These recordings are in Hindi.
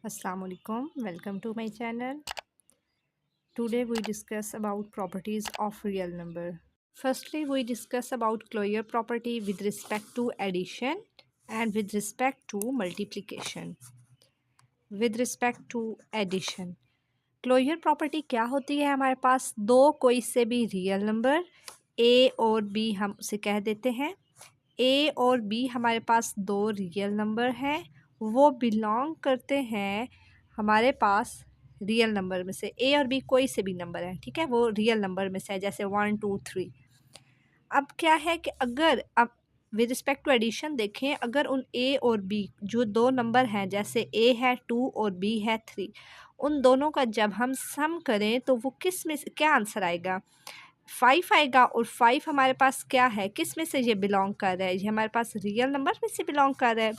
Assalamualaikum, welcome to my channel. Today we discuss about properties of real number. Firstly, we discuss about Closure property with respect to addition and with respect to multiplication. With respect to addition, closure property क्या होती है? हमारे पास दो कोई से भी रियल नंबर ए और बी, हम उसे कह देते हैं ए और बी हमारे पास दो रियल नंबर हैं, वो बिलोंग करते हैं हमारे पास रियल नंबर में से। ए और बी कोई से भी नंबर है, ठीक है, वो रियल नंबर में से है, जैसे 1 2 3। अब क्या है कि अगर अब विद रिस्पेक्ट टू एडिशन देखें, अगर उन ए और बी जो दो नंबर हैं, जैसे ए है 2 और बी है 3, उन दोनों का जब हम सम करें तो वो किस में से क्या आंसर आएगा? 5 आएगा। और 5 हमारे पास क्या है, किस में से ये बिलोंग कर रहा है? ये हमारे पास रियल नंबर में से बिलोंग कर रहा है।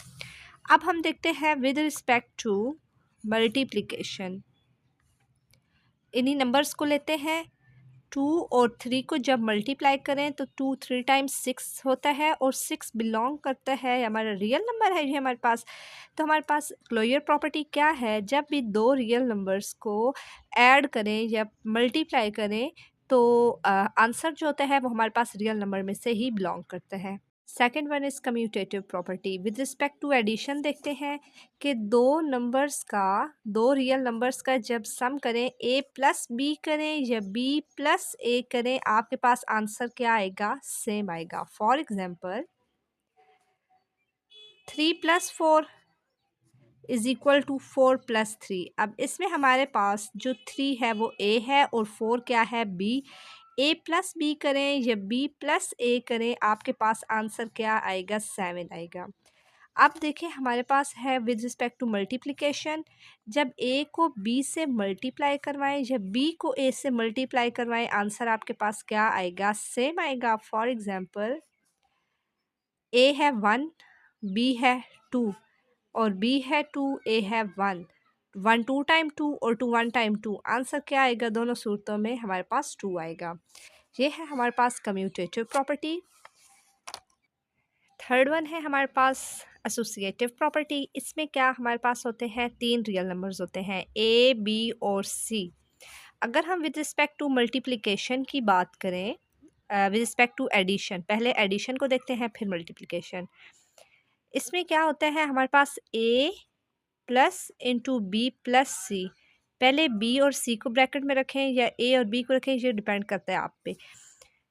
अब हम देखते हैं विद रिस्पेक्ट टू मल्टीप्लिकेशन, इन्हीं नंबर्स को लेते हैं। 2 और 3 को जब मल्टीप्लाई करें तो 2 3 टाइम्स 6 होता है, और 6 बिलोंग करता है, हमारा रियल नंबर है ये हमारे पास। तो हमारे पास क्लोजर प्रॉपर्टी क्या है? जब भी दो रियल नंबर्स को ऐड करें या मल्टीप्लाई करें तो आंसर जो होता है वो हमारे पास रियल नंबर में से ही बिलोंग करता है। Second one is commutative property. With respect to addition देखते हैं कि दो नंबर्स का, दो रियल नंबर्स का जब सम करें, ए प्लस बी करें या बी प्लस ए करें, आपके पास आंसर क्या आएगा? सेम आएगा। For example 3 + 4 = 4 + 3। अब इसमें हमारे पास जो 3 है वो ए है और 4 क्या है? बी। ए प्लस बी करें या बी प्लस ए करें, आपके पास आंसर क्या आएगा? 7 आएगा। अब देखिए हमारे पास है विद रिस्पेक्ट टू मल्टीप्लिकेशन, जब ए को बी से मल्टीप्लाई करवाएं या बी को ए से मल्टीप्लाई करवाएं, आंसर आपके पास क्या आएगा? सेम आएगा। फॉर एग्जांपल ए है 1, बी है 2, और बी है 2, ए है 1। 1 2 टाइम 2 और 2 1 टाइम 2, आंसर क्या आएगा? दोनों सूरतों में हमारे पास 2 आएगा। ये है हमारे पास कम्यूटेटिव प्रॉपर्टी। थर्ड वन है हमारे पास एसोसिएटिव प्रॉपर्टी। इसमें क्या हमारे पास होते हैं? तीन रियल नंबर्स होते हैं, ए बी और सी। अगर हम विद रिस्पेक्ट टू मल्टीप्लिकेशन की बात करें, विद रिस्पेक्ट टू एडिशन, पहले एडिशन को देखते हैं फिर मल्टीप्लिकेशन। इसमें क्या होता है हमारे पास? ए प्लस इंटू बी प्लस सी। पहले बी और सी को ब्रैकेट में रखें या ए और बी को रखें, ये डिपेंड करता है आप पे,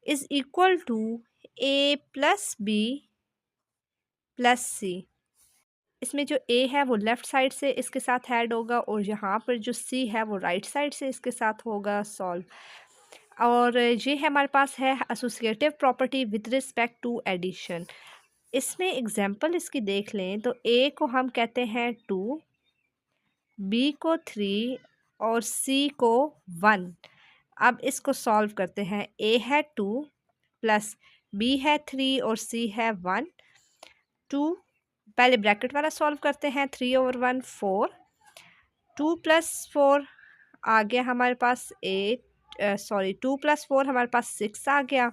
is equal to a plus b plus c. इसमें जो ए है वो लेफ़्ट साइड से इसके साथ ऐड होगा, और यहाँ पर जो सी है वो राइट साइड से इसके साथ होगा सॉल्व। और ये है हमारे पास है associative property with respect to addition. इसमें एग्जांपल इसकी देख लें तो ए को हम कहते हैं 2, बी को 3 और सी को 1। अब इसको सॉल्व करते हैं। ए है 2 प्लस बी है 3 और सी है 1। 2 पहले ब्रैकेट वाला सॉल्व करते हैं, 3/1 4। 2 + 4 आ गया हमारे पास 8, सॉरी 2 + 4 हमारे पास 6 आ गया।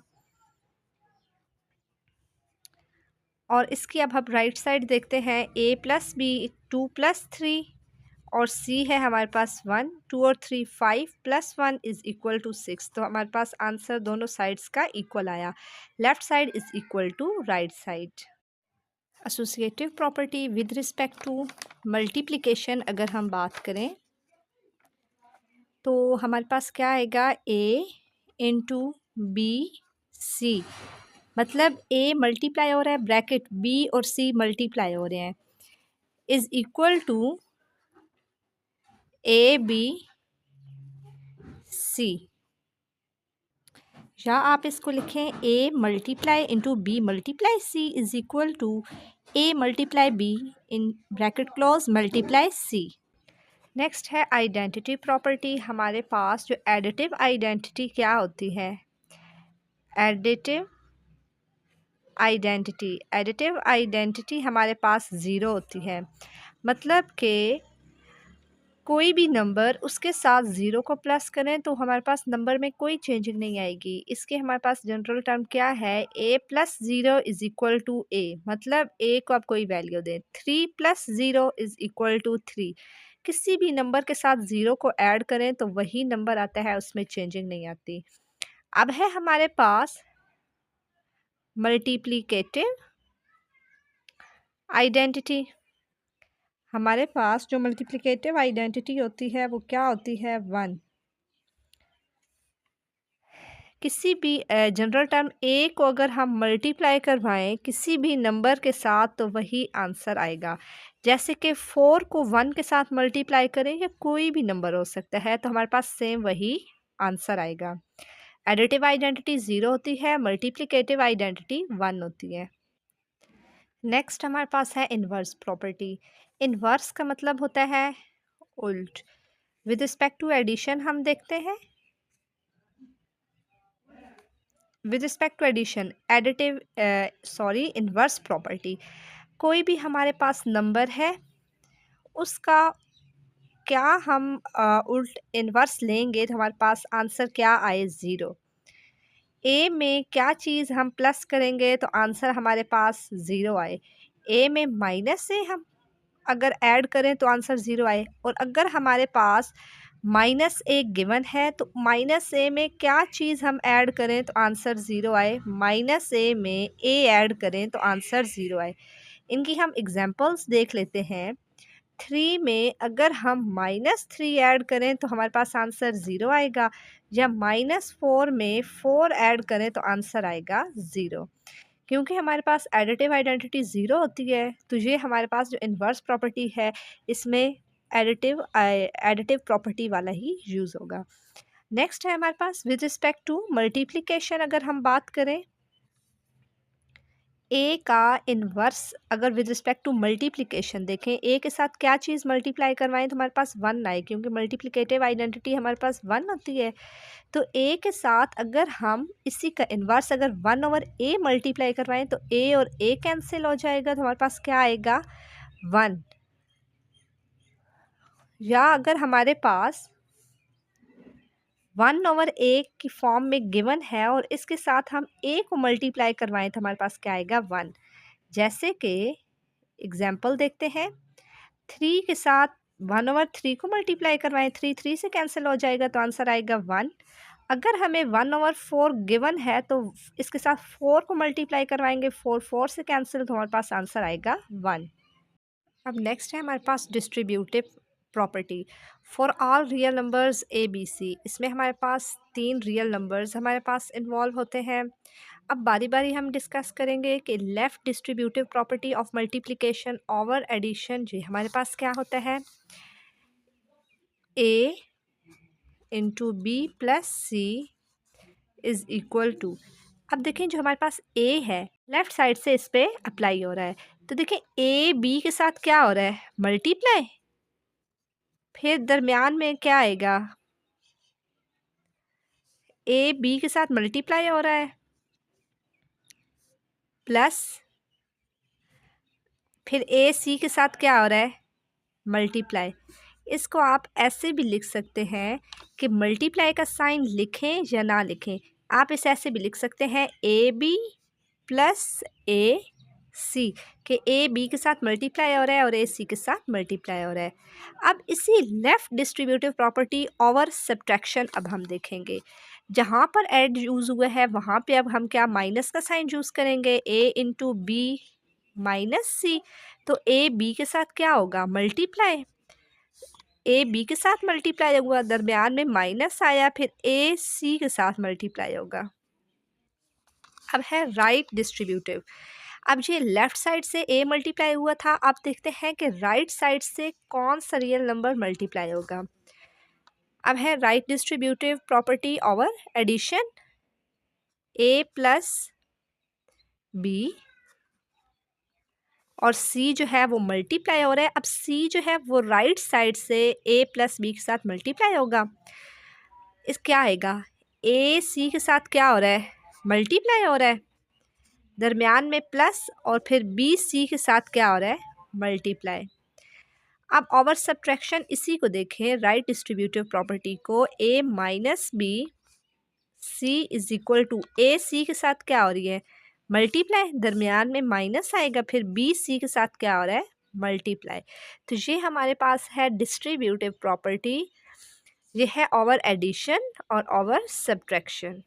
और इसकी अब हम राइट साइड देखते हैं, ए प्लस बी 2 + 3 और सी है हमारे पास 1। 2 और 3 5 + 1 = 6। तो हमारे पास आंसर दोनों साइड्स का इक्वल आया। Left side is equal to right side. Associative property with respect to multiplication अगर हम बात करें तो हमारे पास क्या आएगा? ए इंटू बी सी, मतलब ए मल्टीप्लाई हो रहा है, ब्रैकेट बी और सी मल्टीप्लाई हो रहे हैं, is equal to a b c. या आप इसको लिखें a multiply into b multiply c is equal to a multiply b in bracket close multiply c. Next है आइडेंटिटी प्रॉपर्टी। हमारे पास जो एडिटिव आइडेंटिटी क्या होती है? एडिटिव आइडेंटिटी हमारे पास ज़ीरो होती है, मतलब कि कोई भी नंबर उसके साथ ज़ीरो को प्लस करें तो हमारे पास नंबर में कोई चेंजिंग नहीं आएगी। इसके हमारे पास जनरल टर्म क्या है? A plus zero is equal to a, मतलब ए को आप कोई वैल्यू दें। 3 + 0 इज़ इक्वल टू 3, किसी भी नंबर के साथ 0 को ऐड करें तो वही नंबर आता है, उसमें चेंजिंग नहीं आती। अब है हमारे पास मल्टीप्लिकेटिव आइडेंटिटी। हमारे पास जो मल्टीप्लिकेटिव आइडेंटिटी होती है वो क्या होती है? 1। किसी भी जनरल टर्म ए को अगर हम मल्टीप्लाई करवाएं किसी भी नंबर के साथ तो वही आंसर आएगा। जैसे कि 4 को 1 के साथ मल्टीप्लाई करें या कोई भी नंबर हो सकता है तो हमारे पास सेम वही आंसर आएगा। एडिटिव आइडेंटिटी 0 होती है, मल्टीप्लिकेटिव आइडेंटिटी 1 होती है। नेक्स्ट हमारे पास है इन्वर्स प्रॉपर्टी। इन्वर्स का मतलब होता है उल्ट। विद रिस्पेक्ट टू एडिशन हम देखते हैं, with respect to addition additive inverse property. कोई भी हमारे पास नंबर है उसका क्या हम उल्ट इन्वर्स लेंगे तो हमारे पास आंसर क्या आए? 0। ए में क्या चीज़ हम प्लस करेंगे तो आंसर हमारे पास 0 आए। ए में माइनस से हम अगर ऐड करें तो आंसर 0 आए। और अगर हमारे पास माइनस ए गिवन है तो माइनस ए में क्या चीज़ हम ऐड करें तो आंसर 0 आए। माइनस ए में ए ऐड करें तो आंसर 0 आए। इनकी हम एग्जांपल्स देख लेते हैं। 3 में अगर हम -3 ऐड करें तो हमारे पास आंसर 0 आएगा, या -4 में 4 ऐड करें तो आंसर आएगा 0। क्योंकि हमारे पास एडिटिव आइडेंटिटी 0 होती है तो ये हमारे पास जो इन्वर्स प्रॉपर्टी है इसमें एडिटिव प्रॉपर्टी वाला ही यूज़ होगा। नेक्स्ट है हमारे पास विद रिस्पेक्ट टू मल्टीप्लिकेशन। अगर हम बात करें ए का इन्वर्स, अगर विद रिस्पेक्ट टू मल्टीप्लिकेशन देखें ए के साथ क्या चीज़ मल्टीप्लाई करवाएं तो हमारे पास 1 आए, क्योंकि मल्टीप्लिकेटिव आइडेंटिटी हमारे पास 1 होती है। तो ए के साथ अगर हम इसी का इन्वर्स अगर 1/a मल्टीप्लाई करवाएं तो ए और ए कैंसिल हो जाएगा तो हमारे पास क्या आएगा? 1। या अगर हमारे पास 1/a की फॉर्म में गिवन है और इसके साथ हम a को मल्टीप्लाई करवाएं तो हमारे पास क्या आएगा? 1। जैसे कि एग्जाम्पल देखते हैं, 3 के साथ 1/3 को मल्टीप्लाई करवाएं, 3 3 से कैंसिल हो जाएगा तो आंसर आएगा 1। अगर हमें 1/4 गिवन है तो इसके साथ 4 को मल्टीप्लाई करवाएंगे, 4 4 से कैंसिल तो हमारे पास आंसर आएगा 1। अब नेक्स्ट है हमारे पास distributive property for all real numbers a b c. इसमें हमारे पास 3 रियल नंबर्स हमारे पास इन्वॉल्व होते हैं। अब बारी बारी हम डिस्कस करेंगे कि left distributive property of multiplication over addition जी हमारे पास क्या होता है? A into b plus c is equal to. अब देखें जो हमारे पास ए है लेफ़्ट साइड से इस पर अप्लाई हो रहा है, तो देखें ए बी के साथ क्या हो रहा है? मल्टीप्लाई। फिर दरमियान में क्या आएगा? ए बी के साथ मल्टीप्लाई हो रहा है प्लस, फिर ए सी के साथ क्या हो रहा है? मल्टीप्लाई। इसको आप ऐसे भी लिख सकते हैं कि मल्टीप्लाई का साइन लिखें या ना लिखें, आप इसे ऐसे भी लिख सकते हैं ए बी प्लस ए सी, कि ए बी के साथ मल्टीप्लाई हो रहा है और ए सी के साथ मल्टीप्लाई हो रहा है। अब इसी left distributive property over subtraction अब हम देखेंगे। जहाँ पर ऐड यूज़ हुआ है वहाँ पे अब हम क्या माइनस का साइन यूज़ करेंगे, ए इंटू बी माइनस सी। तो ए बी के साथ क्या होगा? मल्टीप्लाई। ए बी के साथ मल्टीप्लाई हुआ, दरमियान में माइनस आया, फिर ए सी के साथ मल्टीप्लाई होगा। अब है राइट डिस्ट्रीब्यूटिव। अब ये लेफ़्ट साइड से ए मल्टीप्लाई हुआ था, अब देखते हैं कि राइट साइड से कौन सा रियल नंबर मल्टीप्लाई होगा। अब है right distributive property over addition. A plus b और सी जो है वो मल्टीप्लाई हो रहा है। अब सी जो है वो राइट साइड से ए प्लस बी के साथ मल्टीप्लाई होगा। इस क्या आएगा? ए सी के साथ क्या हो रहा है? मल्टीप्लाई हो रहा है, दरमियान में प्लस, और फिर बी सी के साथ क्या हो रहा है? मल्टीप्लाई। अब ओवर सब्ट्रैक्शन इसी को देखें, राइट डिस्ट्रीब्यूटिव प्रॉपर्टी को, a minus b c is equal to a c के साथ क्या हो रही है? मल्टीप्लाई, दरमियान में माइनस आएगा, फिर बी सी के साथ क्या हो रहा है? मल्टीप्लाई। तो ये हमारे पास है डिस्ट्रीब्यूटिव प्रॉपर्टी, ये है ओवर एडिशन और ओवर सब्ट्रैक्शन।